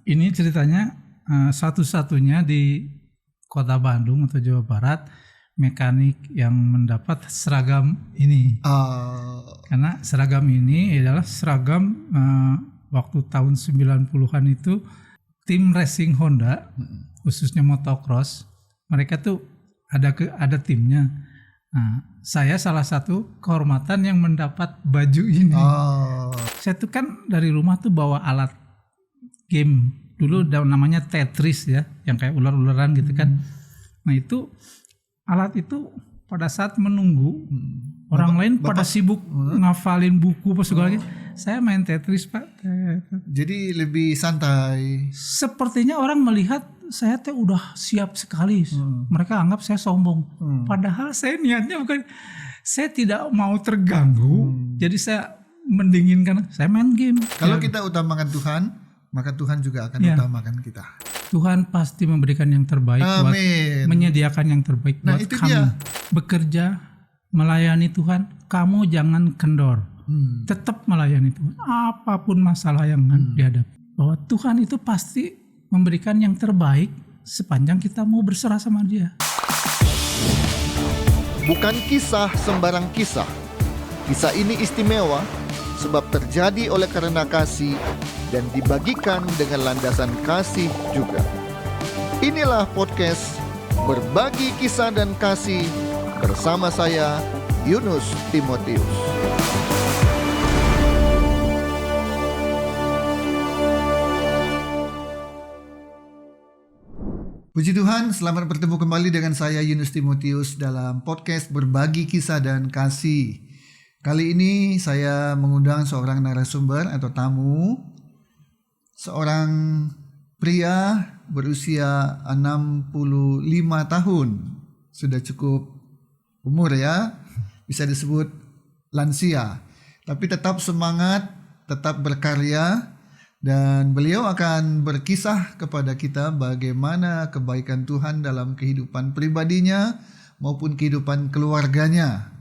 Ini ceritanya satu-satunya di Kota Bandung atau Jawa Barat mekanik yang mendapat seragam ini. Karena seragam ini adalah seragam waktu tahun 90-an itu tim racing Honda, khususnya motocross, mereka tuh ada timnya. Nah, saya salah satu kehormatan yang mendapat baju ini. Saya tuh kan dari rumah tuh bawa alat game dulu namanya Tetris ya, yang kayak ular-ularan gitu kan. Nah itu alat itu pada saat menunggu orang lain pada sibuk ngafalin buku apa segala gitu, saya main Tetris Pak. Jadi lebih santai. Sepertinya orang melihat saya teh udah siap sekali. Mereka anggap saya sombong. Padahal saya niatnya bukan, saya tidak mau terganggu. Jadi saya mendinginkan, saya main game. Kalau kita utamakan Tuhan, maka Tuhan juga akan utamakan kita. Tuhan pasti memberikan yang terbaik. Amin. Buat menyediakan yang terbaik buat itu kami. dia. Bekerja, melayani Tuhan, kamu jangan kendor. Tetap melayani Tuhan. Apapun masalah yang dihadapi. Bahwa Tuhan itu pasti memberikan yang terbaik sepanjang kita mau berserah sama Dia. Bukan kisah sembarang kisah. Kisah ini istimewa sebab terjadi oleh karena kasih dan dibagikan dengan landasan kasih juga. Inilah podcast Berbagi Kisah dan Kasih bersama saya, Yunus Timotius. Puji Tuhan, selamat bertemu kembali dengan saya Yunus Timotius dalam podcast Berbagi Kisah dan Kasih. Kali ini saya mengundang seorang narasumber atau tamu, seorang pria berusia 65 tahun. Sudah cukup umur ya, bisa disebut lansia. Tapi tetap semangat, tetap berkarya. Dan beliau akan berkisah kepada kita bagaimana kebaikan Tuhan dalam kehidupan pribadinya maupun kehidupan keluarganya.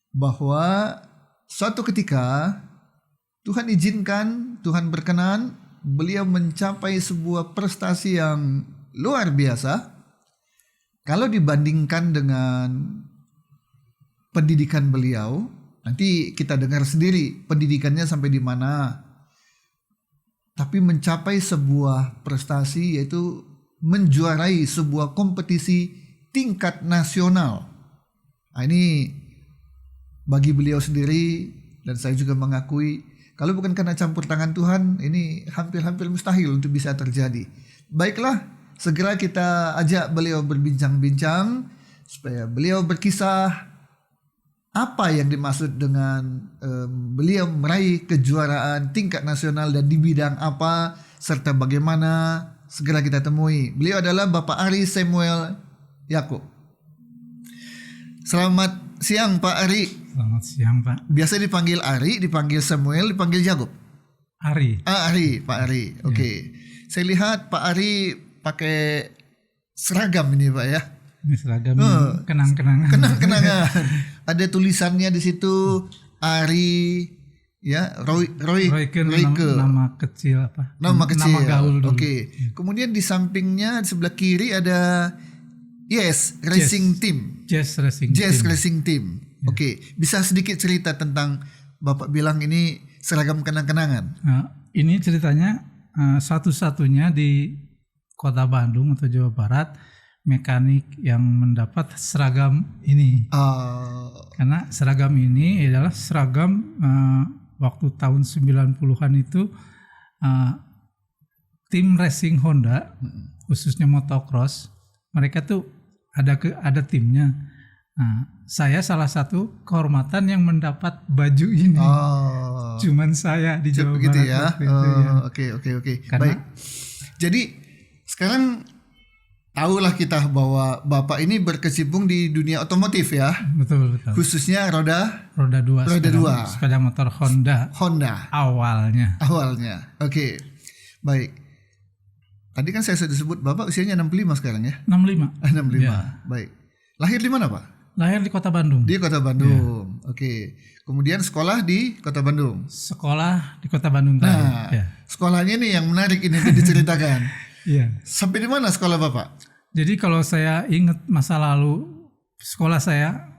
Bahwa suatu ketika Tuhan izinkan, Tuhan berkenan, beliau mencapai sebuah prestasi yang luar biasa. Kalau dibandingkan dengan pendidikan beliau, nanti kita dengar sendiri pendidikannya sampai di mana. Tapi mencapai sebuah prestasi, yaitu menjuarai sebuah kompetisi tingkat nasional. Nah, ini bagi beliau sendiri, dan saya juga mengakui, kalau bukan karena campur tangan Tuhan, ini hampir-hampir mustahil untuk bisa terjadi. Baiklah, segera kita ajak beliau berbincang-bincang supaya beliau berkisah apa yang dimaksud dengan beliau meraih kejuaraan tingkat nasional dan di bidang apa, serta bagaimana. Segera kita temui. Beliau adalah Bapak Ari Samuel Yakub. Selamat siang Pak Ari. Selamat siang Pak. Biasa dipanggil Ari, dipanggil Samuel, dipanggil Yakub. Ari. Ari, Pak Ari. Oke. Saya lihat Pak Ari pakai seragam ini Pak ya. Ini seragam kenang-kenangan. Kenang-kenangan. Ada tulisannya di situ Ari ya, Royke. Nama kecil apa? Nama kecil. Nama gaul dulu. Oke. Kemudian di sampingnya di sebelah kiri ada Racing Team. Jazz Racing Team. Ya. Oke. Bisa sedikit cerita tentang Bapak bilang ini seragam kenang-kenangan. Ini ceritanya satu-satunya di Kota Bandung atau Jawa Barat mekanik yang mendapat seragam ini. Karena seragam ini adalah seragam waktu tahun 90-an itu tim racing Honda, khususnya motocross, mereka tuh ada timnya. Nah, saya salah satu kehormatan yang mendapat baju ini. Cuman saya di Jawa Barat. Gitu ya. Oke. Baik. Jadi sekarang tahulah kita bahwa Bapak ini berkecimpung di dunia otomotif ya. Betul. Khususnya roda 2. Sepeda motor Honda. Awalnya. Oke. Baik. Tadi kan saya sudah sebut Bapak usianya 65 sekarang ya? 65. 65. Ya. Baik. Lahir di mana Pak? Lahir di Kota Bandung. Di Kota Bandung. Oke. Kemudian sekolah di Kota Bandung. Sekolah di Kota Bandung. Nah, Ya. sekolahnya nih yang menarik ini diceritakan. Iya. Sampai di mana sekolah Bapak? Jadi kalau saya ingat masa lalu sekolah saya,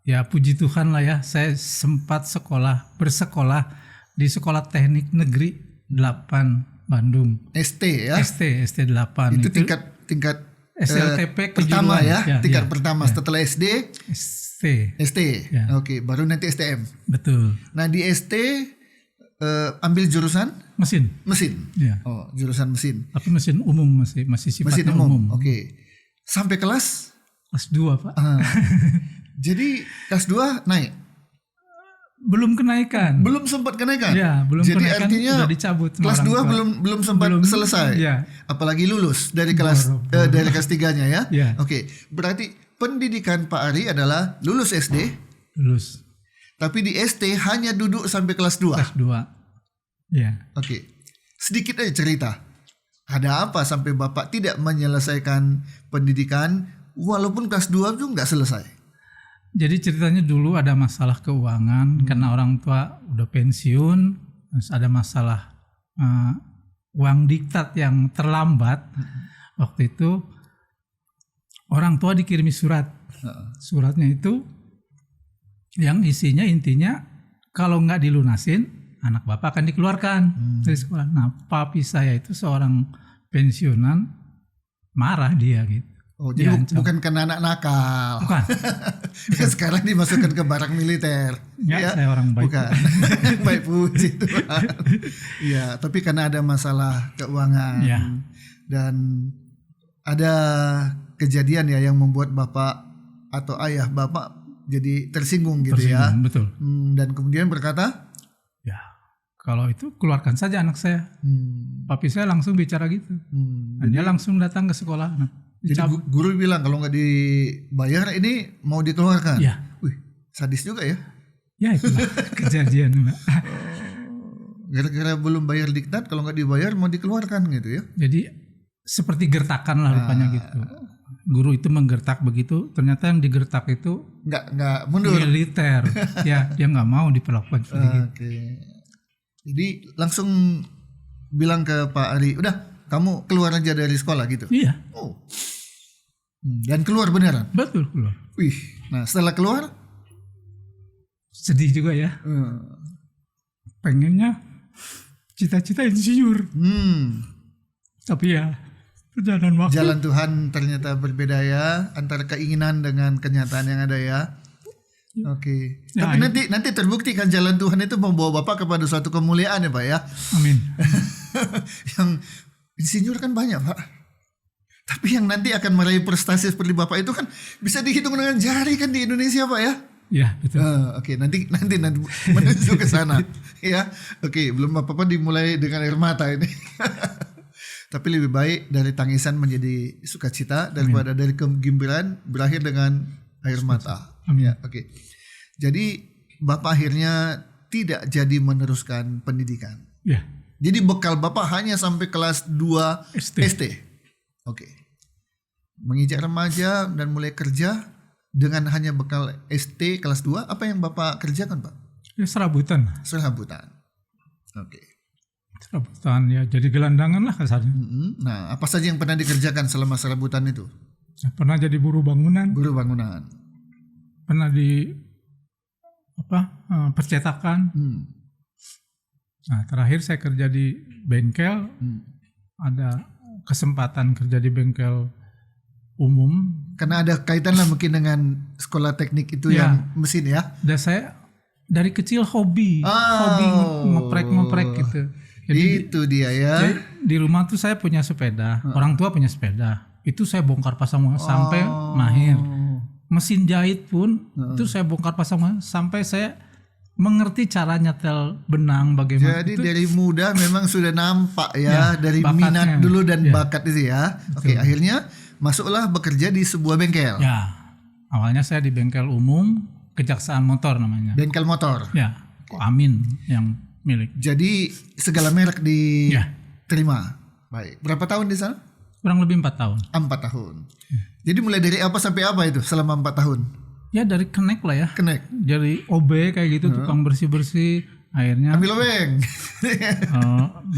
ya puji Tuhan lah ya, saya sempat bersekolah di Sekolah Teknik Negeri 8 Bandung. ST ya. ST 8. Itu tingkat SLTP pertama kejuruan. ya, tingkat pertama. Setelah SD, ST. Ya. Oke, baru nanti STM. Betul. Nah di ST ambil jurusan Mesin. Ya. Oh, jurusan mesin. Tapi mesin umum masih sifatnya Mesin umum. umum. Oke. Sampai kelas? Kelas 2, Pak. Jadi kelas 2 naik? Belum kenaikan. Belum sempat kenaikan? Ya, belum Jadi kenaikan. artinya Udah dicabut. Kelas 2 belum sempat selesai. Ya. Apalagi lulus dari kelas dari kelas 3-nya ya. Ya. Oke. Berarti pendidikan Pak Ari adalah lulus SD. Lulus. Tapi di ST hanya duduk sampai kelas 2. Kelas 2. Ya. Oke. Sedikit aja cerita. Ada apa sampai Bapak tidak menyelesaikan pendidikan walaupun kelas 2 itu nggak selesai? Jadi ceritanya dulu ada masalah keuangan karena orang tua udah pensiun, terus ada masalah uang diktat yang terlambat. Waktu itu orang tua dikirimi surat. Suratnya itu yang intinya kalau nggak dilunasin anak bapak akan dikeluarkan dari sekolah. Nah, papi saya itu seorang pensiunan, marah dia gitu. Oh, jadi bukan karena anak nakal. Bukan. Sekarang dimasukkan ke barak militer. Ya, saya orang baik. Bukan. Baik, puji Tuhan. Iya, tapi karena ada masalah keuangan. Ya. Dan ada kejadian ya yang membuat bapak atau ayah bapak jadi tersinggung gitu ya. Betul. Dan kemudian berkata, ya, kalau itu keluarkan saja anak saya. Papi saya langsung bicara gitu. Dan dia langsung datang ke sekolah. Jadi guru bilang kalau nggak dibayar ini mau dikeluarkan. Ya. Wih, sadis juga ya. Ya itulah kejadian, Mbak. Gara-gara belum bayar diktat, kalau nggak dibayar mau dikeluarkan gitu ya. Jadi seperti gertakan lah rupanya gitu. Guru itu menggertak begitu, ternyata yang digertak itu nggak mundur. Militer. Ya, dia nggak mau diperlakukan seperti gitu. Jadi langsung bilang ke Pak Ari, udah kamu keluar aja dari sekolah gitu. Iya. Oh. Dan keluar beneran. Betul, keluar. Wih, nah setelah keluar sedih juga ya. Pengennya cita-cita insinyur. Tapi ya perjalanan waktu. Jalan Tuhan ternyata berbeda ya antara keinginan dengan kenyataan yang ada ya. Oke. Ya, tapi nanti terbukti kan jalan Tuhan itu membawa Bapak kepada suatu kemuliaan ya Pak ya. Amin. Yang insinyur kan banyak Pak. Tapi yang nanti akan meraih prestasi seperti Bapak itu kan bisa dihitung dengan jari kan di Indonesia Pak ya. Ya, betul. Oke, nanti menuju ke sana ya. Oke, belum apa-apa dimulai dengan air mata ini. Tapi lebih baik dari tangisan menjadi sukacita daripada dari kegembiraan berakhir dengan air mata. Amin. Ya, oke. Jadi Bapak akhirnya tidak jadi meneruskan pendidikan. Ya. Jadi bekal Bapak hanya sampai kelas 2 ST. Oke. Menginjak remaja dan mulai kerja dengan hanya bekal ST kelas 2, apa yang Bapak kerjakan, Pak? Ya serabutan. Serabutan. Oke. Serabutan ya, jadi gelandangan lah kasarnya. Nah, apa saja yang pernah dikerjakan selama serabutan itu? Saya pernah jadi buruh bangunan. Buruh bangunan. Pernah di percetakan. Nah, terakhir saya kerja di bengkel. Ada kesempatan kerja di bengkel umum. Karena ada kaitan lah mungkin dengan sekolah teknik itu yang mesin ya. Dan saya dari kecil hobi ngoprek gitu. Jadi itu dia ya. Jadi di rumah tuh saya punya sepeda, orang tua punya sepeda. Itu saya bongkar pasang sampai mahir. Mesin jahit pun itu saya bongkar pasang sampai saya mengerti cara nyetel benang bagaimana. Jadi dari muda memang sudah nampak ya dari bakatnya, minat dulu dan bakat itu ya. Oke, akhirnya masuklah bekerja di sebuah bengkel. Ya, awalnya saya di bengkel umum Kejaksaan Motor namanya. Bengkel motor. Ya, Amin yang milik. Jadi segala merek diterima. Baik. Berapa tahun di sana? Kurang lebih 4 tahun. 4 tahun. Jadi mulai dari apa sampai apa itu selama 4 tahun? Ya dari connect lah ya. Connect. Dari OB kayak gitu, tukang bersih-bersih. Akhirnya Ambil obeng.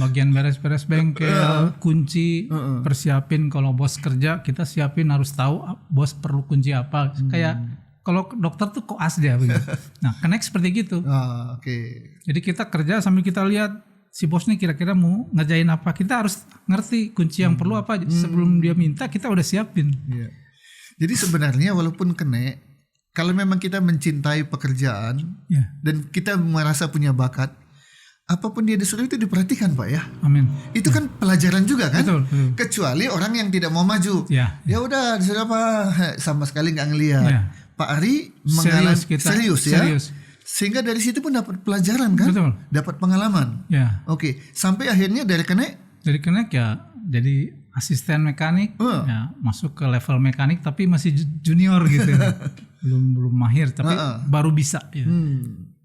bagian beres-beres bengkel, kunci, persiapin kalau bos kerja, kita siapin harus tahu bos perlu kunci apa. Kayak kalau dokter tuh koas dia begitu. Nah, connect seperti gitu. Oke. Jadi kita kerja sambil kita lihat si bos nih kira-kira mau ngerjain apa. Kita harus ngerti kunci yang perlu apa. Sebelum dia minta kita udah siapin. Iya. Jadi sebenarnya walaupun kena, kalau memang kita mencintai pekerjaan dan kita merasa punya bakat, apapun dia disuruh itu diperhatikan Pak ya. Amin. Itu kan pelajaran juga kan. Betul. Kecuali orang yang tidak mau maju. Ya udah disuruh apa sama sekali nggak ngelihat. Ya. Pak Ari mengalami serius ya. Sehingga dari situ pun dapat pelajaran kan. Betul. Dapat pengalaman. Ya. Oke. Sampai akhirnya dari connect ya jadi asisten mekanik, ya masuk ke level mekanik tapi masih junior gitu. belum mahir tapi baru bisa ya.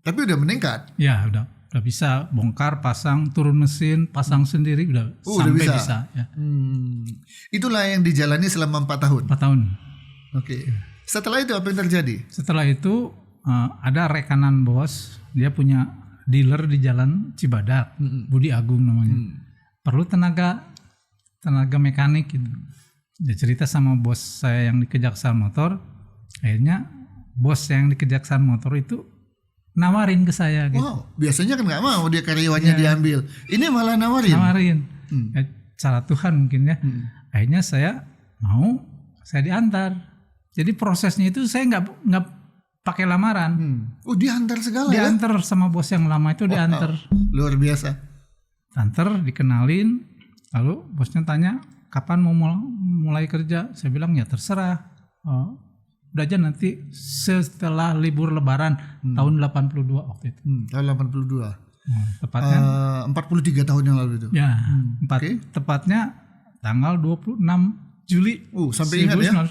Tapi udah meningkat. Ya udah bisa bongkar, pasang, turun mesin, pasang sendiri udah sampai udah bisa ya. Itulah yang dijalani selama 4 tahun. 4 tahun. Oke. Setelah itu apa yang terjadi? Setelah itu ada rekanan bos, dia punya dealer di Jalan Cibadak, Budi Agung namanya. Perlu tenaga mekanik gitu. Dia cerita sama bos saya yang di Kejaksaan Motor. Akhirnya bos yang di Kejaksaan Motor itu nawarin ke saya gitu. Wow, biasanya kan nggak mau dia karyawannya diambil. Ini malah nawarin. Ya, cara Tuhan mungkin ya. Akhirnya saya mau, saya diantar. Jadi prosesnya itu saya nggak pakai lamaran. Diantar segala diantar sama bos yang lama itu diantar. Luar biasa. Antar, dikenalin, lalu bosnya tanya kapan mau mulai kerja. Saya bilang ya terserah. Udah aja nanti setelah libur Lebaran tahun 82 waktu itu. Tahun 82. Tepatnya 43 tahun yang lalu itu. Ya, tepatnya tanggal 26 Juli. Sampai ingat ya.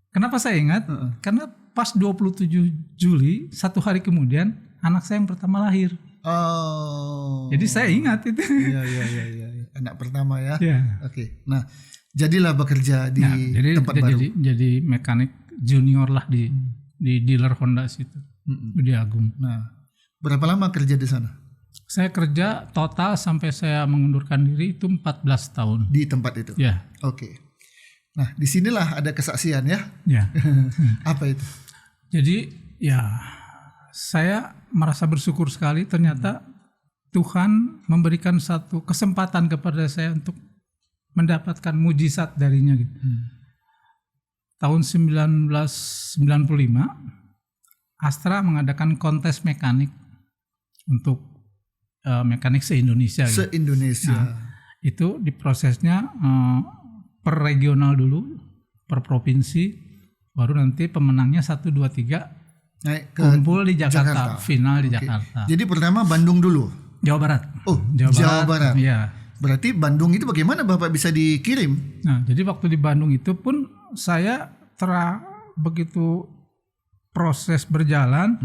Kenapa saya ingat? Karena pas 27 Juli, 1 hari kemudian anak saya yang pertama lahir. Jadi saya ingat itu. Iya. Anak pertama ya. Oke. Nah, jadilah bekerja di tempat baru. Jadi mekanik junior lah di dealer Honda situ. Budi Agung. Nah, berapa lama kerja di sana? Saya kerja total sampai saya mengundurkan diri itu 14 tahun. Di tempat itu? Ya. Oke. Nah, disinilah ada kesaksian ya? Ya. Apa itu? Jadi ya saya merasa bersyukur sekali ternyata Tuhan memberikan satu kesempatan kepada saya untuk mendapatkan mujizat darinya gitu. Tahun 1995 Astra mengadakan kontes mekanik untuk mekanik se-Indonesia. Se-Indonesia. Nah, itu diprosesnya per regional dulu, per provinsi, baru nanti pemenangnya 1, 2, 3 naik ke kumpul di Jakarta. Final di Jakarta. Jadi pertama Bandung dulu. Jawa Barat. Jawa Barat. Iya. Berarti Bandung itu bagaimana Bapak bisa dikirim? Nah, jadi waktu di Bandung itu pun saya begitu proses berjalan,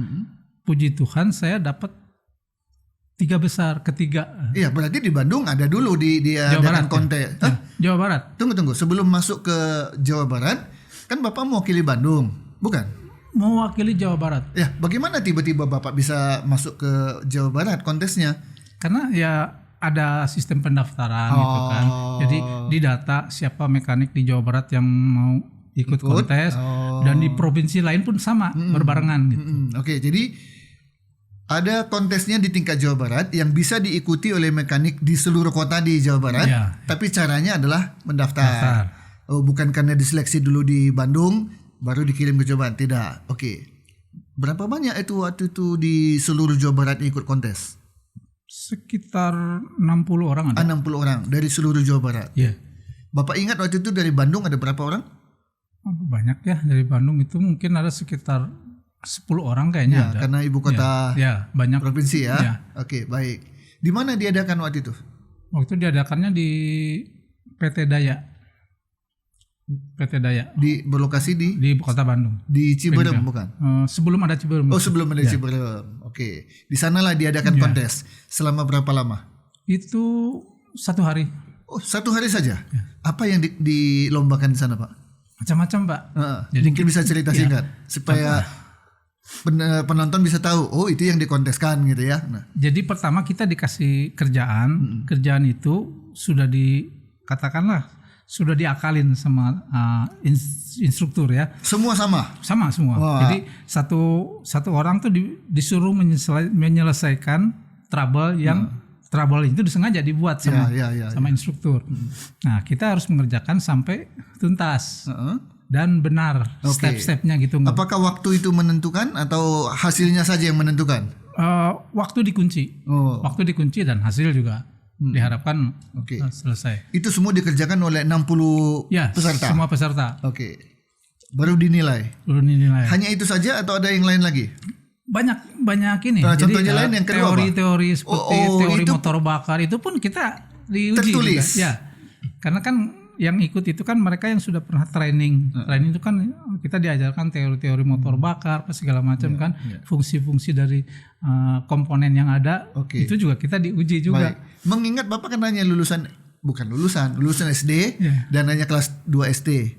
puji Tuhan saya dapat 3 besar, ketiga. Iya, berarti di Bandung ada dulu diadakan kontes. Jawa Barat. Tunggu. Sebelum masuk ke Jawa Barat, kan Bapak mewakili Bandung, bukan? Mewakili Jawa Barat. Ya, bagaimana tiba-tiba Bapak bisa masuk ke Jawa Barat kontesnya? Karena ya ada sistem pendaftaran gitu kan. Jadi didata siapa mekanik di Jawa Barat yang mau ikut kontes dan di provinsi lain pun sama berbarengan gitu. Oke, jadi ada kontesnya di tingkat Jawa Barat yang bisa diikuti oleh mekanik di seluruh kota di Jawa Barat. Tapi caranya adalah mendaftar. Bukan karena diseleksi dulu di Bandung baru dikirim ke Jawa Barat. Tidak. Oke. Berapa banyak itu waktu itu di seluruh Jawa Barat yang ikut kontes? Sekitar 60 orang ada. 60 orang dari seluruh Jawa Barat. Iya. Bapak ingat waktu itu dari Bandung ada berapa orang? Banyak ya, dari Bandung itu mungkin ada sekitar 10 orang kayaknya ada. Karena ibu kota banyak provinsi ya. Oke, baik. Di mana diadakan waktu itu? Waktu diadakannya di PT Daya. Berlokasi di Kota Bandung. Di Ciberem bukan? Sebelum ada Ciberem. Sebelum ada Ciberem. Oke. Di sanalah diadakan kontes. Selama berapa lama? Itu 1 hari. 1 hari saja. Apa yang dilombakan di sana, Pak? Macam-macam Pak. Jadi mungkin bisa cerita singkat supaya penonton bisa tahu, oh itu yang dikonteskan gitu ya. Nah. Jadi pertama kita dikasih kerjaan, kerjaan itu sudah dikatakanlah sudah diakalin sama instruktur ya. Semua sama? Sama semua. Wah. Jadi satu orang tuh disuruh menyelesaikan trouble yang trouble itu disengaja dibuat sama instruktur. Nah kita harus mengerjakan sampai tuntas dan benar step-stepnya gitu. Apakah waktu itu menentukan atau hasilnya saja yang menentukan? Waktu dikunci, waktu dikunci dan hasil juga diharapkan selesai. Itu semua dikerjakan oleh 60 peserta? Semua peserta. Baru dinilai? Baru dinilai. Hanya itu saja atau ada yang lain lagi? Banyak ini. Nah, contohnya lain yang kedua teori seperti teori motor bakar itu pun kita diuji tertulis juga. Ya, karena kan yang ikut itu kan mereka yang sudah pernah training. Training itu kan kita diajarkan teori-teori motor bakar, segala macam kan, fungsi-fungsi dari komponen yang ada. Itu juga kita diuji juga. Baik. Mengingat Bapak kan hanya lulusan SD dan hanya kelas 2 SD.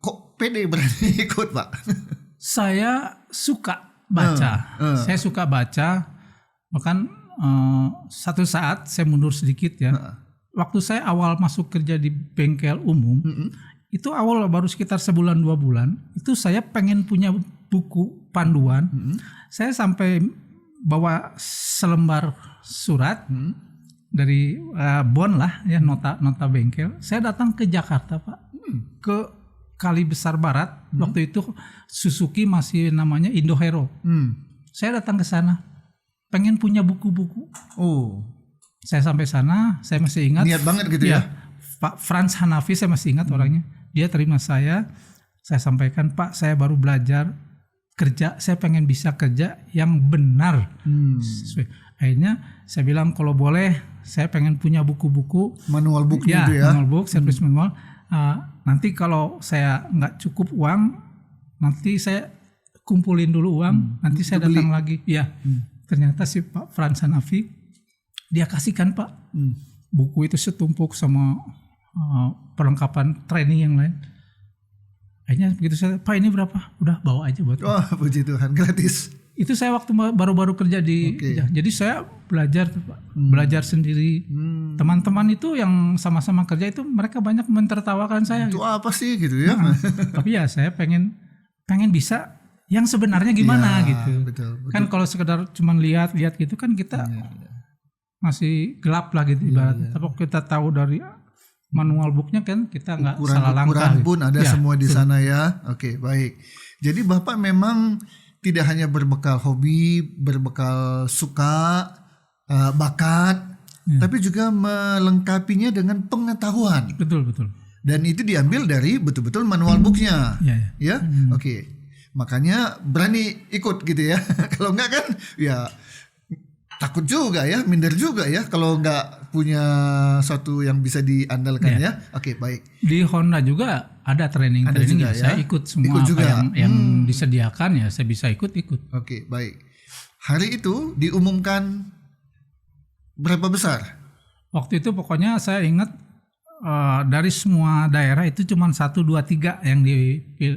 Kok pede berani ikut Pak? Saya suka baca. Saya suka baca. Bahkan satu saat saya mundur sedikit ya. Waktu saya awal masuk kerja di bengkel umum, itu awal baru sekitar sebulan 2 bulan, itu saya pengen punya buku panduan. Saya sampai bawa selembar surat dari bon lah ya, nota bengkel. Saya datang ke Jakarta Pak, ke Kali Besar Barat. Waktu itu Suzuki masih namanya Indohero. Saya datang ke sana, pengen punya buku-buku. Saya sampai sana, saya masih ingat. Niat banget gitu ya? Pak Franz Hanafi, saya masih ingat orangnya. Dia terima saya sampaikan, Pak saya baru belajar kerja, saya pengen bisa kerja yang benar. Akhirnya saya bilang kalau boleh, saya pengen punya buku-buku. Manual book gitu ya? Manual book, service manual. Nanti kalau saya nggak cukup uang, nanti saya kumpulin dulu uang, nanti saya datang lagi. Ya, ternyata si Pak Franz Hanafi, dia kasihkan Pak buku itu setumpuk sama perlengkapan training yang lain. Akhirnya begitu saya, Pak ini berapa? Udah bawa aja buat. Puji Tuhan, gratis. Itu saya waktu baru-baru kerja di, jadi saya belajar Pak, belajar sendiri. Teman-teman itu yang sama-sama kerja itu mereka banyak mentertawakan saya. Itu apa sih gitu ya? Tapi ya saya pengen bisa yang sebenarnya gimana gitu. Betul. Kan kalau sekedar cuman lihat gitu kan kita masih gelap lah gitu ibaratnya. Tapi kita tahu dari manual booknya kan kita nggak salah langkah. Ukuran pun ada semua di sana ya. Oke, baik. Jadi Bapak memang tidak hanya berbekal hobi, berbekal suka, bakat, tapi juga melengkapinya dengan pengetahuan. Betul. Dan itu diambil dari betul-betul manual booknya. Ya. Oke. Makanya berani ikut gitu ya. Kalau enggak kan ya takut juga ya, minder juga ya kalau nggak punya satu yang bisa diandalkan ya. Oke, baik. Di Honda juga ada training ya. Saya ikut semua yang disediakan ya, saya bisa ikut. Oke, baik. Hari itu diumumkan berapa besar? Waktu itu pokoknya saya ingat dari semua daerah itu cuma 1, 2, 3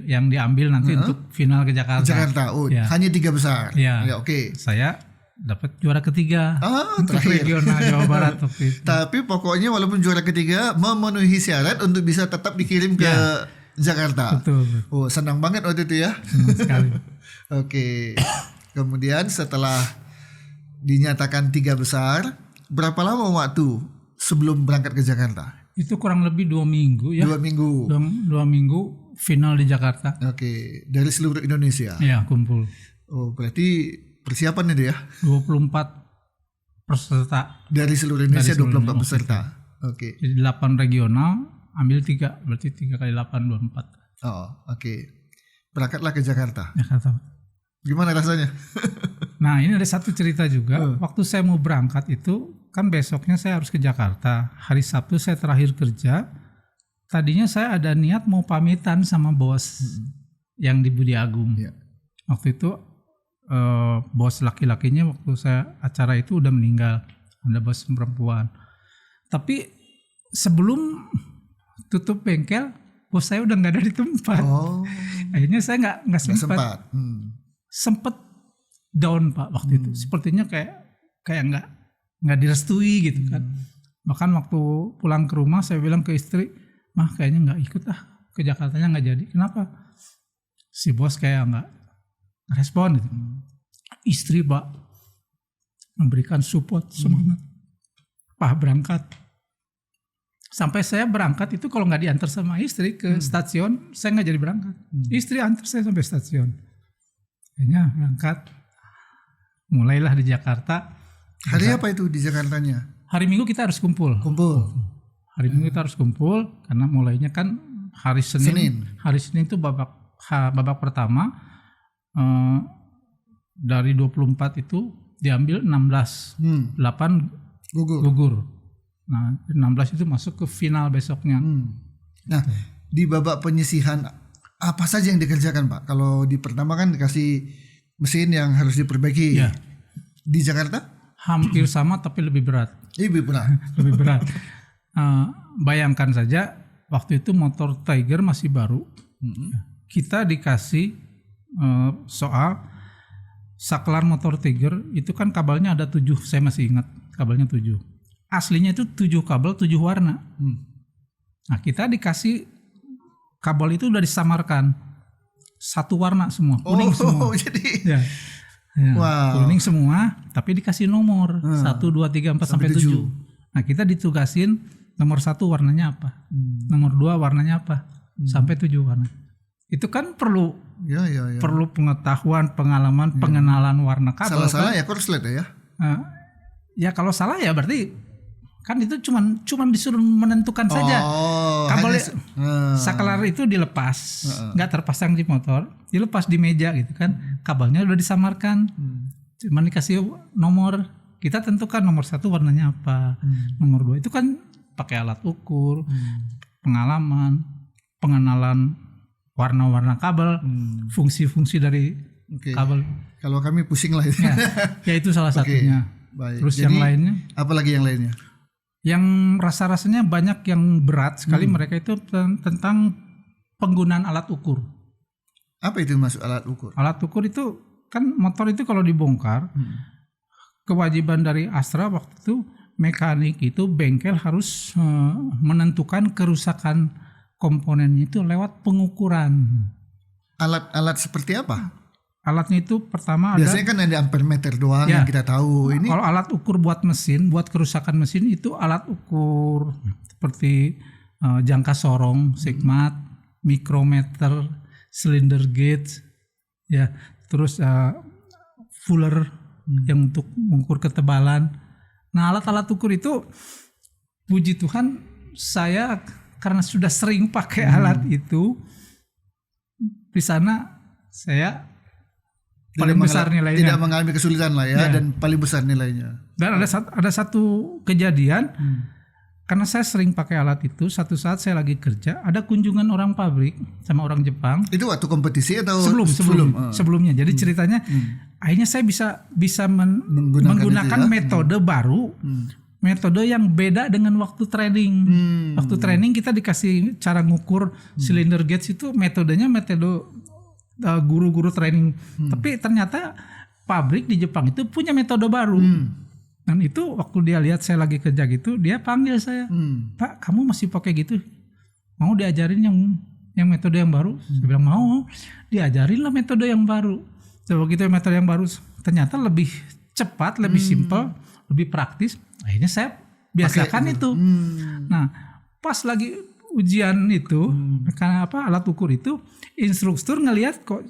yang diambil nanti untuk final ke Jakarta. Hanya 3 besar. Ya, oke. Saya dapat juara ketiga untuk regional Jawa Barat waktu itu. Tapi pokoknya walaupun juara ketiga memenuhi syarat untuk bisa tetap dikirim ke Jakarta. Betul. Senang banget waktu itu ya. Senang sekali. Oke. Kemudian setelah dinyatakan 3 besar, berapa lama waktu sebelum berangkat ke Jakarta? Itu kurang lebih 2 minggu ya. 2 minggu. 2 minggu final di Jakarta. Oke. Dari seluruh Indonesia. Iya, kumpul. Berarti persiapan itu ya? 24 peserta. Dari seluruh Indonesia 24 peserta. Oke. Jadi 8 regional, ambil 3, berarti 3 kali 8, 24. Oke. Berangkatlah ke Jakarta. Gimana rasanya? Nah ini ada satu cerita juga. Waktu saya mau berangkat itu, kan besoknya saya harus ke Jakarta. Hari Sabtu saya terakhir kerja. Tadinya saya ada niat mau pamitan sama bos yang di Budi Agung. Waktu itu bos laki-lakinya waktu saya acara itu udah meninggal, ada bos perempuan. Tapi sebelum tutup bengkel, bos saya udah nggak ada di tempat. Akhirnya saya nggak sempat. Sempet down Pak waktu itu. Sepertinya kayak nggak direstui gitu kan. Bahkan waktu pulang ke rumah saya bilang ke istri, mah kayaknya nggak ikut ke Jakartanya, nggak jadi. Kenapa? Si bos kayak nggak respon gitu. Istri Pak memberikan support, semangat. Pak berangkat. Sampai saya berangkat itu kalau nggak diantar sama istri ke stasiun, saya nggak jadi berangkat. Istri antar saya sampai stasiun. Akhirnya berangkat. Mulailah di Jakarta. Hari apa itu di Jakartanya? Hari Minggu kita harus kumpul. Hari Minggu kita harus kumpul karena mulainya kan hari Senin. Hari Senin itu babak pertama dari 24 itu diambil 16. 8 gugur. Nah, 16 itu masuk ke final besoknya. Nah, di babak penyisihan apa saja yang dikerjakan Pak? Kalau di pertama kan dikasih mesin yang harus diperbaiki. Ya. Di Jakarta? Hampir sama tapi lebih berat. Lebih berat. Bayangkan saja waktu itu motor Tiger masih baru. Kita dikasih soal saklar motor Tiger itu kan kabelnya ada 7, saya masih ingat kabelnya 7. Aslinya itu 7 kabel 7 warna. Nah kita dikasih kabel itu udah disamarkan 1 warna semua, kuning semua. Jadi kuning semua, tapi dikasih nomor 1, 2, 3, 4 sampai 7. Nah kita ditugasin nomor 1 warnanya apa, nomor 2 warnanya apa, sampai 7 warna. Itu kan perlu perlu pengetahuan, pengalaman, pengenalan warna kabel. Salah-salah ya korslet ya. Ya kalau salah ya berarti kan itu cuman disuruh menentukan saja. Kabel saklar itu dilepas, nggak terpasang di motor, dilepas di meja gitu kan. Kabelnya udah disamarkan, cuman dikasih nomor. Kita tentukan nomor 1 warnanya apa, nomor 2 itu kan pakai alat ukur, pengalaman, pengenalan warna-warna kabel, fungsi-fungsi dari kabel. Kalau kami pusing lah itu. Ya itu salah satunya. Baik. Terus jadi, yang lainnya? Apalagi yang lainnya? Yang rasa-rasanya banyak yang berat sekali mereka itu tentang penggunaan alat ukur. Apa itu masuk alat ukur? Alat ukur itu kan motor itu kalau dibongkar, kewajiban dari Astra waktu itu mekanik itu bengkel harus menentukan kerusakan komponennya itu lewat pengukuran. Alat seperti apa? Alatnya itu pertama biasanya kan ada ampermeter doang yang kita tahu. Ini kalau alat ukur buat mesin, buat kerusakan mesin itu alat ukur seperti jangka sorong, sigmat, mikrometer, cylinder gauge, ya, terus fuller yang untuk mengukur ketebalan. Nah, alat-alat ukur itu puji Tuhan saya karena sudah sering pakai alat itu, di sana saya paling besar nilainya. Tidak mengalami kesulitan lah ya, dan paling besar nilainya. Dan ada satu kejadian, karena saya sering pakai alat itu, satu saat saya lagi kerja, ada kunjungan orang pabrik sama orang Jepang. Itu waktu kompetisi atau sebelumnya. Jadi ceritanya, akhirnya saya bisa menggunakan metode baru, metode yang beda dengan waktu training. Waktu training kita dikasih cara ngukur cylinder gauge itu metodenya metode guru-guru training, tapi ternyata pabrik di Jepang itu punya metode baru. Dan itu waktu dia lihat saya lagi kerja gitu, dia panggil saya, Pak, kamu masih pakai gitu? Mau diajarin yang metode yang baru? Saya bilang mau, diajarin lah metode yang baru. So, begitu metode yang baru ternyata lebih cepat, lebih simpel, lebih praktis. Akhirnya saya biasakan itu. Nah, pas lagi ujian itu, karena alat ukur itu, instruktur ngelihat kok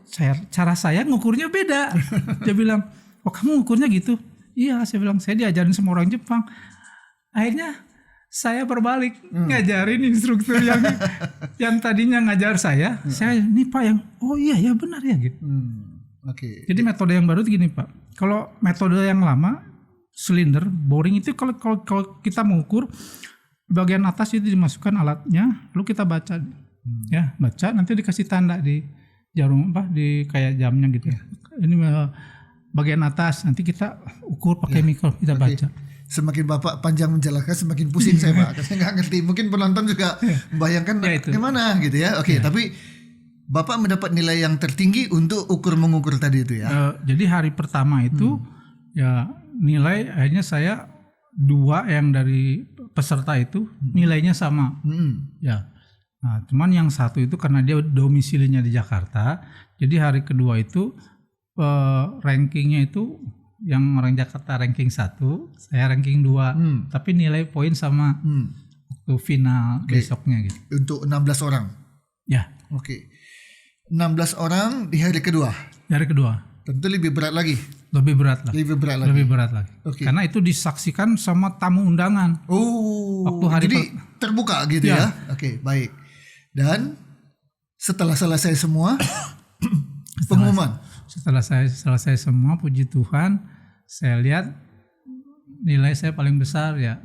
cara saya ngukurnya beda. Dia bilang, oh kamu ngukurnya gitu? Iya, saya bilang saya diajarin sama orang Jepang. Akhirnya saya berbalik ngajarin instruktur yang tadinya ngajar saya nih Pak yang oh iya ya benar ya gitu. Jadi metode yang baru itu gini Pak. Kalau metode yang lama silinder boring itu kalau kita mengukur bagian atas itu dimasukkan alatnya, lalu kita baca, ya baca nanti dikasih tanda di jarum di kayak jamnya gitu. Ini bagian atas nanti kita ukur pakai mikro kita baca. Semakin Bapak panjang menjelaskan semakin pusing saya Pak. Saya nggak ngerti. Mungkin penonton juga membayangkan gimana gitu ya. Oke, tapi Bapak mendapat nilai yang tertinggi untuk mengukur tadi itu ya. Jadi hari pertama itu ya nilai akhirnya saya 2 yang dari peserta itu nilainya sama. Ya. Nah, cuman yang satu itu karena dia domisilinya di Jakarta. Jadi hari kedua itu rankingnya itu yang orang Jakarta ranking 1, saya ranking 2. Tapi nilai poin sama waktu final besoknya gitu. Untuk 16 orang? Ya. Oke. 16 orang di hari kedua? Hari kedua. Tentu lebih berat lagi? Lebih berat lagi. Okay. Karena itu disaksikan sama tamu undangan. Waktu hari jadi terbuka gitu ya? Oke, baik. Dan setelah selesai semua, pengumuman? Setelah saya selesai semua, puji Tuhan, saya lihat nilai saya paling besar ya.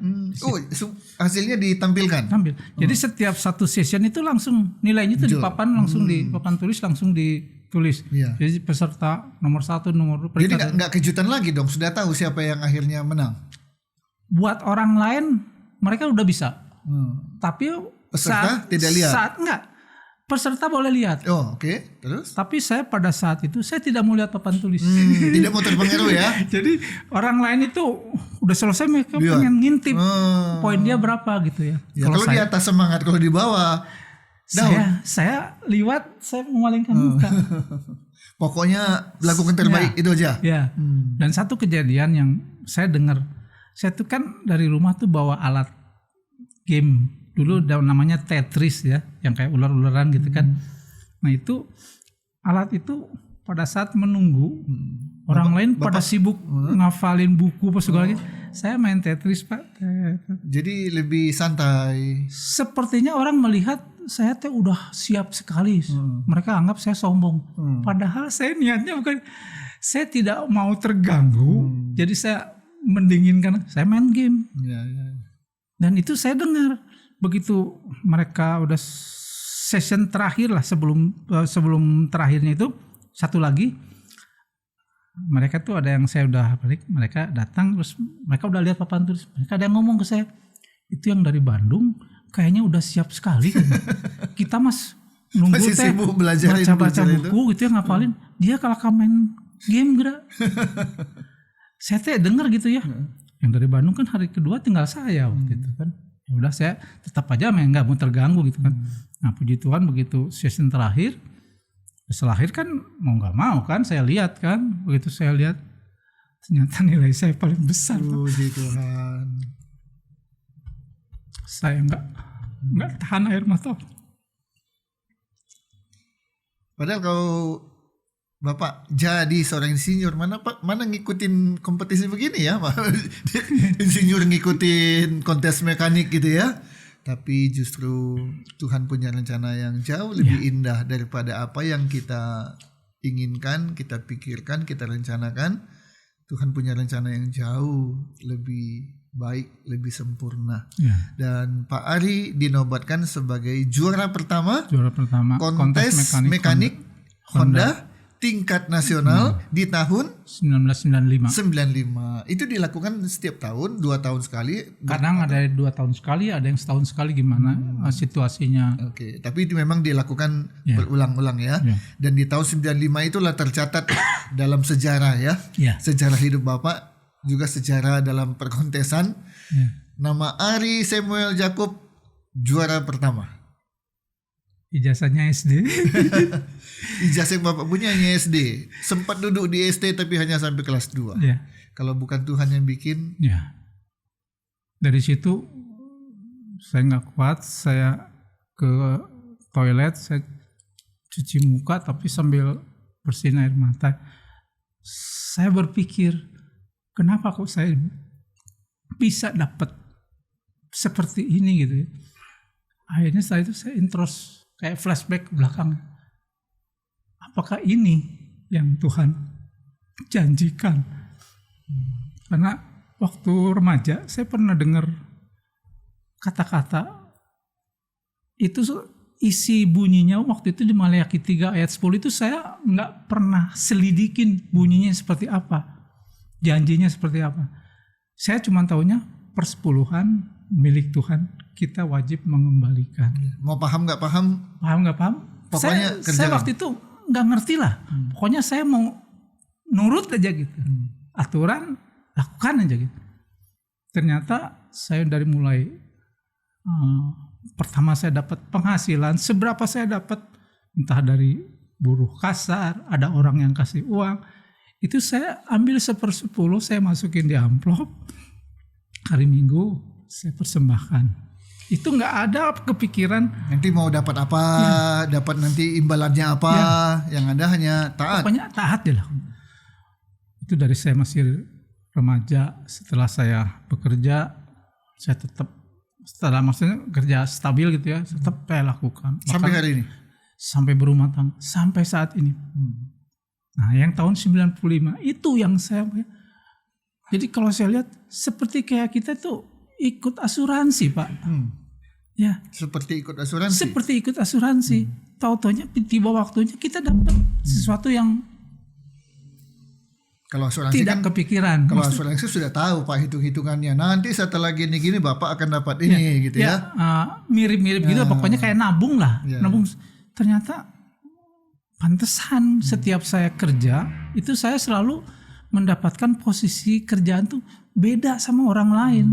Hasilnya ditampilkan? Tampil. Jadi setiap satu session itu langsung nilainya itu di papan langsung di papan tulis langsung ditulis. Jadi peserta nomor 1, nomor 2. Jadi nggak kejutan lagi dong, sudah tahu siapa yang akhirnya menang? Buat orang lain mereka udah bisa. Tapi peserta tidak lihat? Peserta boleh lihat. Oke. Terus? Tapi saya pada saat itu saya tidak mau lihat papan tulis. Tidak mau terpengaruh ya. Jadi orang lain itu udah selesai mereka pengen ngintip poin dia berapa gitu ya. Kalau di atas semangat, kalau di bawah down. Saya liwat, saya memalingkan muka. Pokoknya lakukan terbaik itu aja. Ya. Dan satu kejadian yang saya dengar, saya tuh kan dari rumah tuh bawa alat game. Dulu namanya Tetris ya, yang kayak ular-ularan gitu kan. Nah itu alat itu pada saat menunggu orang lain pada sibuk ngafalin buku apa segala gitu. Saya main Tetris Pak. Jadi lebih santai. Sepertinya orang melihat saya tuh udah siap sekali. Mereka anggap saya sombong. Padahal saya niatnya bukan, saya tidak mau terganggu. Jadi saya mendinginkan, saya main game. Dan itu saya dengar. Begitu mereka udah session terakhir lah sebelum terakhirnya itu satu lagi, mereka tuh ada yang saya udah balik, mereka datang terus mereka udah lihat papan tulis, mereka ada yang ngomong ke saya, itu yang dari Bandung kayaknya udah siap sekali kan. Kita mas nunggu teh baca buku gitu ya ngapalin, dia kalau main game gerak. Saya teh dengar gitu ya, yang dari Bandung kan hari kedua tinggal saya waktu itu kan. Ya udah saya tetap aja nggak mau terganggu gitu kan. Nah puji Tuhan begitu session terakhir, setelah akhir kan mau nggak mau kan saya lihat kan, begitu saya lihat ternyata nilai saya paling besar. Puji Tuhan. Saya nggak tahan air mata. Padahal kalau Bapak jadi seorang insinyur, mana ngikutin kompetisi begini ya Pak? Insinyur ngikutin kontes mekanik gitu ya. Tapi justru Tuhan punya rencana yang jauh lebih indah daripada apa yang kita inginkan, kita pikirkan, kita rencanakan. Tuhan punya rencana yang jauh lebih baik, lebih sempurna. Dan Pak Ari dinobatkan sebagai juara pertama kontes mekanik Honda tingkat nasional di tahun 1995. Itu dilakukan setiap tahun, 2 tahun sekali. Kadang ada 2 tahun sekali, ada yang setahun sekali gimana situasinya. Oke, tapi itu memang dilakukan berulang-ulang ya. Dan di tahun 95 itulah tercatat dalam sejarah ya. Sejarah hidup Bapak, juga sejarah dalam perkontesan. Nama Ari Samuel Jacob juara pertama. Ijazahnya SD. Ijazah yang Bapak punya hanya SD. Sempat duduk di SD tapi hanya sampai kelas 2. Kalau bukan Tuhan yang bikin. Dari situ saya nggak kuat. Saya ke toilet, saya cuci muka tapi sambil bersihin air mata. Saya berpikir, kenapa kok saya bisa dapat seperti ini gitu ya. Akhirnya setelah itu saya kayak flashback ke belakang. Apakah ini yang Tuhan janjikan? Karena waktu remaja saya pernah dengar kata-kata itu, isi bunyinya waktu itu di Maleakhi 3 ayat 10 itu saya nggak pernah selidikin bunyinya seperti apa, janjinya seperti apa. Saya cuma taunya persepuluhan milik Tuhan, kita wajib mengembalikan. Mau paham nggak paham? Paham nggak paham? Pokoknya Saya waktu itu nggak ngerti lah. Pokoknya saya mau nurut aja gitu. Aturan lakukan aja gitu. Ternyata saya dari mulai pertama saya dapat penghasilan, seberapa saya dapat, entah dari buruh kasar, ada orang yang kasih uang, itu saya ambil 1/10, saya masukin di amplop, hari Minggu saya persembahkan. Itu nggak ada kepikiran nanti mau dapat apa, dapat nanti imbalannya apa, yang ada hanya taat. Pokoknya taat ya lah. Itu dari saya masih remaja. Setelah saya bekerja, saya tetap, setelah maksudnya kerja stabil gitu ya, tetap saya lakukan. Sampai hari ini? Sampai berumah tangga, sampai saat ini. Nah, yang tahun 95 itu yang saya, jadi kalau saya lihat seperti kayak kita tuh ikut asuransi, Pak. Ya. Seperti ikut asuransi. Seperti ikut asuransi. Tahu-taunya tiba waktunya kita dapat sesuatu yang kalau asuransi tidak kepikiran. Kalau asuransi sudah tahu Pak hitung-hitungannya. Nanti setelah gini-gini Bapak akan dapat ini gitu ya. Mirip-mirip gitu, pokoknya kayak nabung lah. Nabung. Ternyata pantesan setiap saya kerja itu saya selalu mendapatkan posisi kerjaan tuh beda sama orang lain.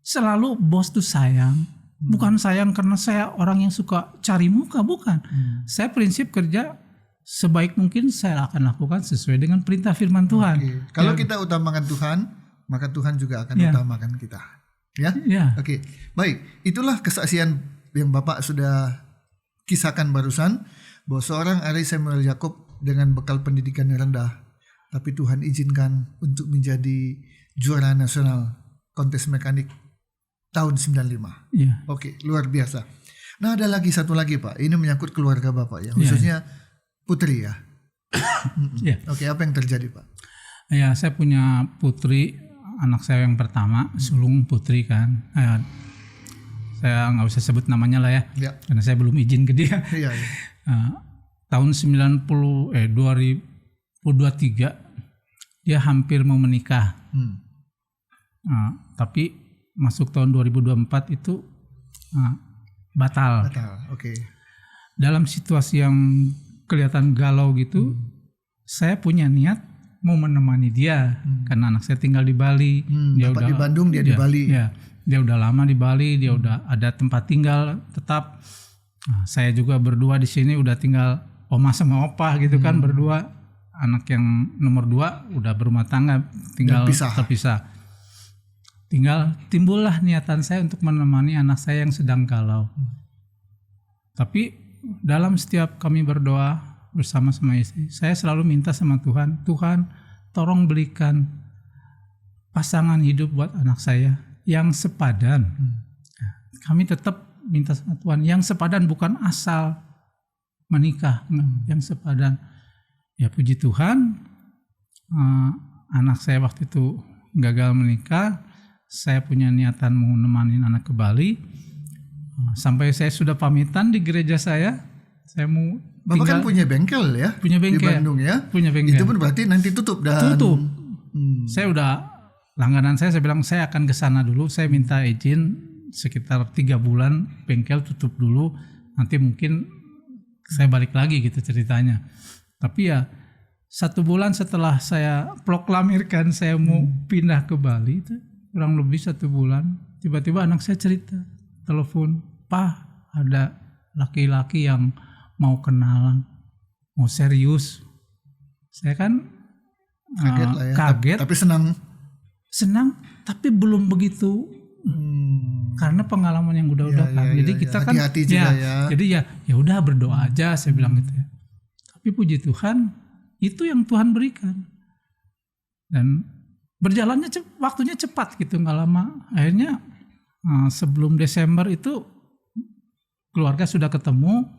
Selalu bos tuh sayang. Bukan sayang karena saya orang yang suka cari muka, bukan. Saya prinsip kerja sebaik mungkin saya akan lakukan sesuai dengan perintah firman Tuhan. Kalau kita utamakan Tuhan, maka Tuhan juga akan utamakan kita. Ya. Oke. Baik, itulah kesaksian yang Bapak sudah kisahkan barusan, bahwa seorang Ari Samuel Yakob dengan bekal pendidikan yang rendah, tapi Tuhan izinkan untuk menjadi juara nasional kontes mekanik tahun 95. Oke, luar biasa. Nah, ada lagi satu lagi Pak, ini menyangkut keluarga Bapak ya, khususnya putri ya. Oke, apa yang terjadi Pak? Ya, saya punya putri, anak saya yang pertama, sulung putri kan. Saya nggak usah sebut namanya lah ya, karena saya belum izin ke dia. Tahun 2023 dia hampir mau menikah. Tapi masuk tahun 2024 itu batal. Oke. Dalam situasi yang kelihatan galau gitu, saya punya niat mau menemani dia karena anak saya tinggal di Bali. Dia udah di Bandung, dia di Bali. Ya, dia udah lama di Bali, dia udah ada tempat tinggal tetap. Nah, saya juga berdua di sini udah tinggal oma sama opa gitu kan, berdua. Anak yang nomor 2 udah berumah tangga, tinggal terpisah. Tinggal timbullah niatan saya untuk menemani anak saya yang sedang galau. Tapi dalam setiap kami berdoa bersama istri, saya selalu minta sama Tuhan, Tuhan tolong belikan pasangan hidup buat anak saya yang sepadan. Kami tetap minta sama Tuhan yang sepadan, bukan asal menikah, yang sepadan. Ya puji Tuhan, anak saya waktu itu gagal menikah. Saya punya niatan mau nemanin anak ke Bali. Sampai saya sudah pamitan di gereja saya mau Bapak kan punya bengkel ya? Punya bengkel. Di Bandung ya? Punya bengkel. Itu pun berarti nanti tutup dan... Tutup. Saya udah, langganan saya bilang saya akan ke sana dulu. Saya minta izin sekitar 3 bulan bengkel tutup dulu. Nanti mungkin saya balik lagi gitu ceritanya. Tapi ya 1 bulan setelah saya proklamirkan saya mau pindah ke Bali itu, kurang lebih 1 bulan, tiba-tiba anak saya cerita, telepon, "Pak, ada laki-laki yang mau kenalan, mau serius." Saya kan kaget lah ya. Kaget. Tapi senang, tapi belum begitu. Karena pengalaman yang udah kan. Jadi kita kan hati-hati juga ya. Jadi ya udah berdoa aja, saya bilang gitu ya. Tapi puji Tuhan, itu yang Tuhan berikan. Dan berjalannya waktunya cepat gitu, nggak lama. Akhirnya sebelum Desember itu keluarga sudah ketemu.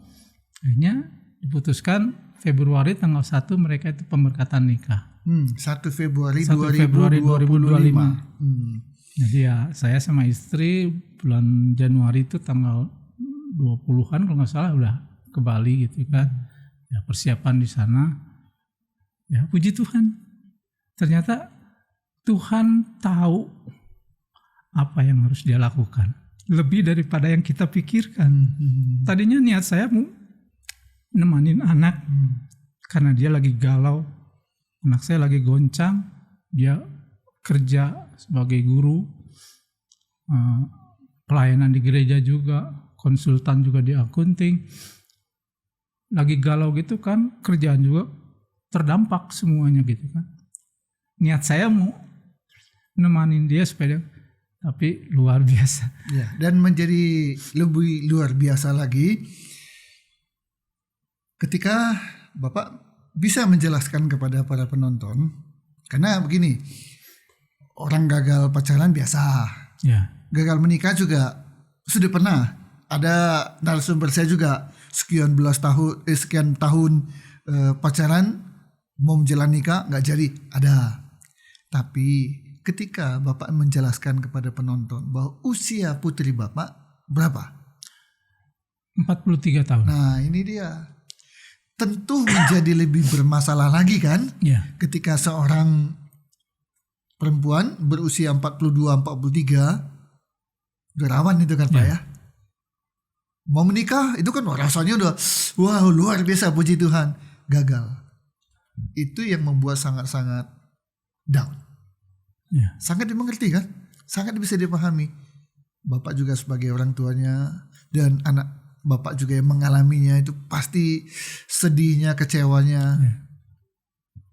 Akhirnya diputuskan Februari tanggal 1 mereka itu pemberkatan nikah. 1 Februari 2025. Jadi ya saya sama istri bulan Januari itu tanggal 20-an kalau nggak salah udah ke Bali gitu kan. Ya persiapan di sana. Ya puji Tuhan. Ternyata Tuhan tahu apa yang harus dia lakukan. Lebih daripada yang kita pikirkan. Tadinya niat saya mau nemanin anak. Karena dia lagi galau. Anak saya lagi goncang. Dia kerja sebagai guru. Pelayanan di gereja juga. Konsultan juga di akunting. Lagi galau gitu kan. Kerjaan juga terdampak semuanya gitu kan. Niat saya mau nemanin dia supaya dia, tapi luar biasa. Ya, dan menjadi lebih luar biasa lagi ketika Bapak bisa menjelaskan kepada para penonton. Karena begini, orang gagal pacaran biasa. Ya. Gagal menikah juga sudah pernah. Ada narasumber saya juga sekian tahun pacaran, mau menjalani nikah nggak jadi, ada. Tapi ketika Bapak menjelaskan kepada penonton bahwa usia putri Bapak berapa? 43 tahun. Nah ini dia. Tentu menjadi lebih bermasalah lagi kan? Ya. Ketika seorang perempuan berusia 42-43, udah rawan itu kan Pak ya? Mau menikah itu kan rasanya udah wow luar biasa, puji Tuhan. Gagal. Itu yang membuat sangat-sangat down. Ya. Sangat dimengerti kan? Sangat bisa dipahami. Bapak juga sebagai orang tuanya dan anak Bapak juga yang mengalaminya, itu pasti sedihnya, kecewanya. Ya.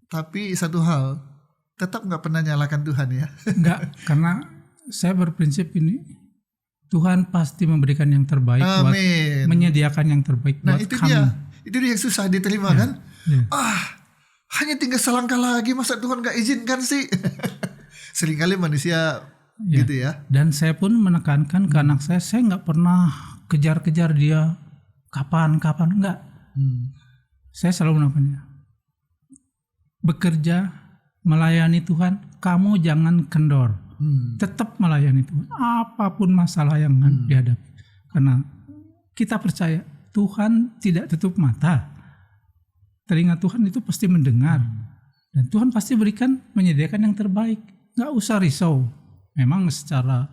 Tapi satu hal, tetap gak pernah nyalakan Tuhan ya. Enggak, karena saya berprinsip ini, Tuhan pasti memberikan yang terbaik. Amin. Buat menyediakan yang terbaik Nah buat itu kami. itu dia yang susah diterima Ya. kan? Ya. Hanya tinggal selangkah lagi, masa Tuhan gak izinkan sih? Seringkali manusia gitu ya. Dan saya pun menekankan ke anak saya nggak pernah kejar-kejar dia kapan enggak. Saya selalu menekannya, bekerja melayani Tuhan, kamu jangan kendor, tetap melayani Tuhan apapun masalah yang dihadapi, karena kita percaya Tuhan tidak tutup mata, telinga Tuhan itu pasti mendengar, dan Tuhan pasti berikan, menyediakan yang terbaik. Nggak usah risau. Memang secara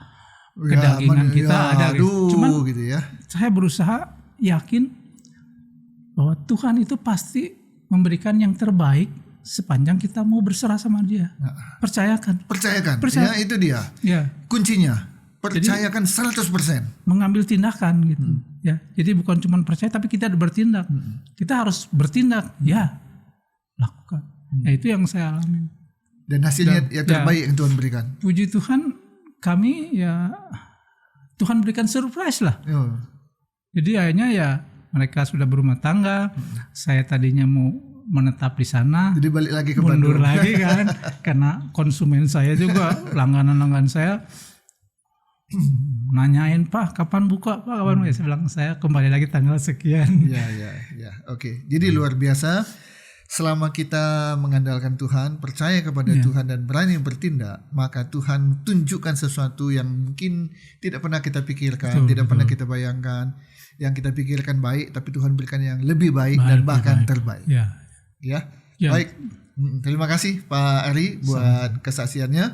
kedagingan kita ada, cuman gitu ya. Saya berusaha yakin bahwa Tuhan itu pasti memberikan yang terbaik sepanjang kita mau berserah sama Dia. Percayakan. Ya itu dia. Ya. Kuncinya. Percayakan 100%. Mengambil tindakan gitu. Ya. Jadi bukan cuma percaya tapi kita bertindak. Kita harus bertindak. Ya. Lakukan. Nah, itu yang saya alami. Dan hasilnya yang terbaik yang Tuhan berikan. Puji Tuhan, kami ya Tuhan berikan surprise lah. Jadi akhirnya ya mereka sudah berumah tangga. Saya tadinya mau menetap di sana. Jadi balik lagi ke mundur Bandung. lagi kan, karena konsumen saya juga, langganan saya nanyain, Pak kapan buka, Pak kapan buka. Saya bilang saya kembali lagi tanggal sekian. Ya. Oke. Jadi luar biasa. Selama kita mengandalkan Tuhan, percaya kepada Tuhan dan berani bertindak, maka Tuhan tunjukkan sesuatu yang mungkin tidak pernah kita pikirkan, tidak pernah kita bayangkan. Yang kita pikirkan baik, tapi Tuhan berikan yang lebih baik dan bahkan terbaik. Ya. Baik. Terima kasih Pak Ari buat kesaksiannya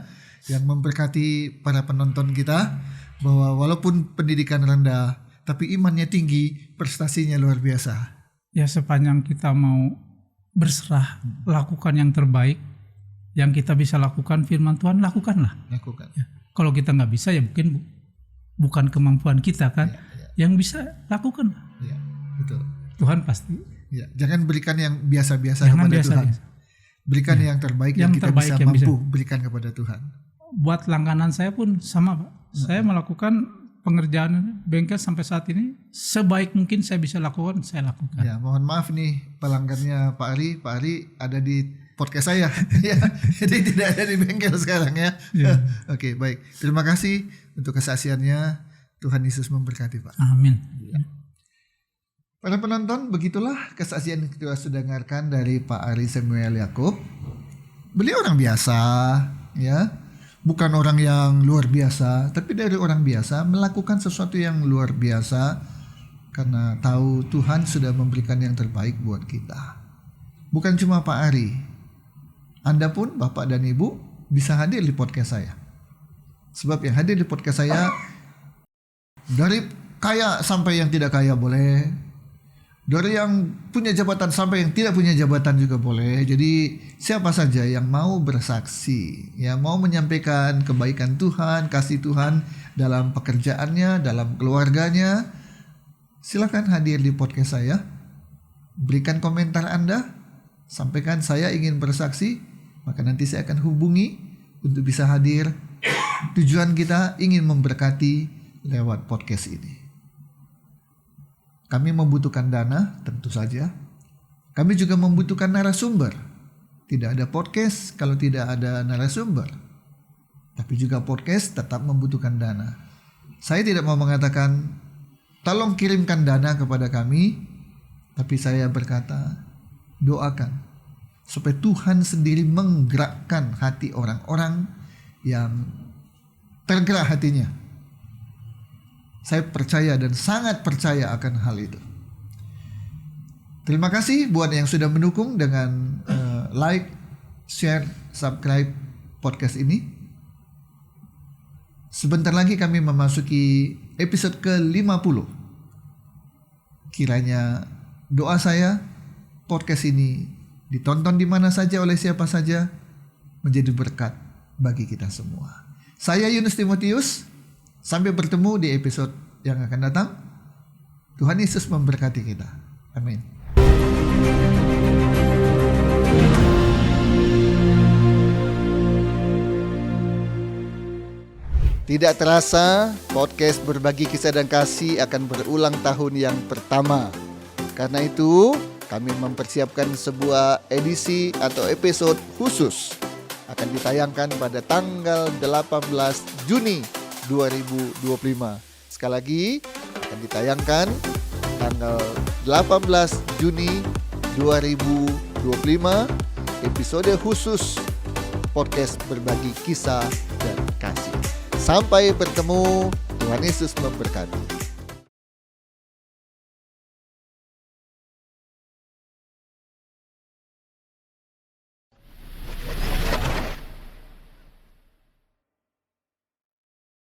yang memberkati para penonton kita, bahwa walaupun pendidikan rendah, tapi imannya tinggi, prestasinya luar biasa. Ya, sepanjang kita mau berserah, lakukan yang terbaik, yang kita bisa lakukan, firman Tuhan lakukanlah. Ya. Kalau kita nggak bisa ya mungkin bukan kemampuan kita kan, yang bisa lakukan. Ya, betul. Tuhan pasti. Ya, jangan berikan yang biasa-biasa kepada Tuhan. Berikan yang terbaik yang kita bisa mampu berikan kepada Tuhan. Buat langganan saya pun sama Pak. Saya melakukan pengerjaan bengkel sampai saat ini sebaik mungkin saya bisa lakukan, saya lakukan. Ya, mohon maaf nih pelanggannya Pak Ari. Pak Ari ada di podcast saya. Ya, jadi tidak ada di bengkel sekarang ya. Oke, baik. Terima kasih untuk kesaksiannya. Tuhan Yesus memberkati Pak. Amin. Ya. Para penonton, begitulah kesaksian yang kita sudah dengarkan dari Pak Ari Samuel Yakub. Beliau orang biasa, ya. Bukan orang yang luar biasa, tapi dari orang biasa melakukan sesuatu yang luar biasa karena tahu Tuhan sudah memberikan yang terbaik buat kita. Bukan cuma Pak Ari, Anda pun Bapak dan Ibu bisa hadir di podcast saya. Sebab yang hadir di podcast saya dari kaya sampai yang tidak kaya boleh, dari yang punya jabatan sampai yang tidak punya jabatan juga boleh. Jadi siapa saja yang mau bersaksi, yang mau menyampaikan kebaikan Tuhan, kasih Tuhan dalam pekerjaannya, dalam keluarganya, silakan hadir di podcast saya. Berikan komentar Anda, sampaikan saya ingin bersaksi, maka nanti saya akan hubungi untuk bisa hadir. Tujuan kita ingin memberkati lewat podcast ini. Kami membutuhkan dana, tentu saja. Kami juga membutuhkan narasumber. Tidak ada podcast kalau tidak ada narasumber. Tapi juga podcast tetap membutuhkan dana. Saya tidak mau mengatakan, tolong kirimkan dana kepada kami. Tapi saya berkata, doakan. Supaya Tuhan sendiri menggerakkan hati orang-orang yang tergerak hatinya. Saya percaya dan sangat percaya akan hal itu. Terima kasih buat yang sudah mendukung dengan like, share, subscribe podcast ini. Sebentar lagi kami memasuki episode ke-50. Kiranya doa saya, podcast ini ditonton di mana saja oleh siapa saja, menjadi berkat bagi kita semua. Saya Yunus Timotius, sampai bertemu di episode yang akan datang. Tuhan Yesus memberkati kita. Amin. Tidak terasa, podcast Berbagi Kisah dan Kasih akan berulang tahun yang pertama. Karena itu, kami mempersiapkan sebuah edisi atau episode khusus. Akan ditayangkan pada tanggal 18 Juni 2025. Sekali lagi, akan ditayangkan tanggal 18 Juni 2025, episode khusus podcast Berbagi Kisah dan Kasih. Sampai bertemu, Tuhan Yesus memberkati.